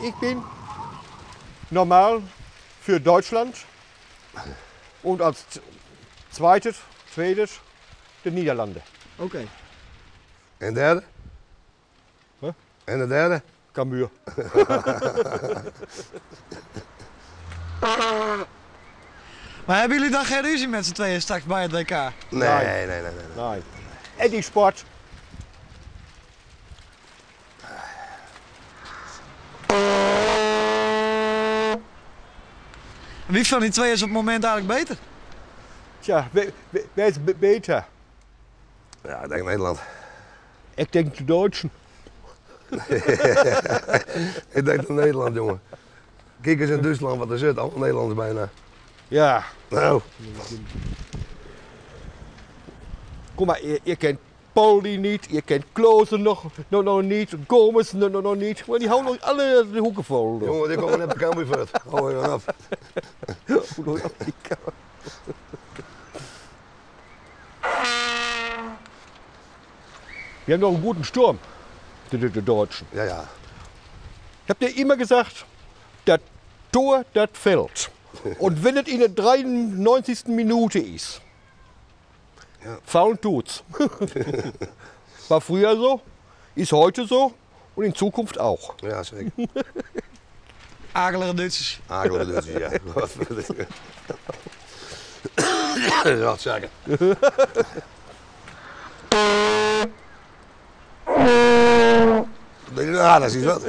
ich bin normal für Deutschland und als zweites de Niederlanden. Oké. En derde? Huh? En de derde? Cambuur. Maar hebben jullie dan geen ruzie met z'n tweeën straks bij het WK? Nee. Nee. En die sport. Wie van die twee is op het moment eigenlijk beter? Tja, wer is beter? Ja, ik denk Nederland. Ik denk de Duitsen. Ik denk Nederland, jongen. Kijk eens in Duitsland wat er zit, allemaal Nederlanders bijna. Ja, Nou, kom maar, je kent Poldi niet, je kent Kloosen nog niet, Gomez nog niet. Maar die houden nog alle de hoeken vol. jongen, die komen net de Cambuur vet. Hou je dan af. Wir haben noch einen guten Sturm, die Deutschen. Ja. Ich habe dir immer gesagt, das Tor, das fällt. Und wenn es in der 93. Minute ist, Ja. faulen tut's. War früher so, ist heute so und in Zukunft auch. Ja, zeker. Akelige Duitsers. Akelige Duitsers, ja. Ja, zeker. Ja, dat is iets wat.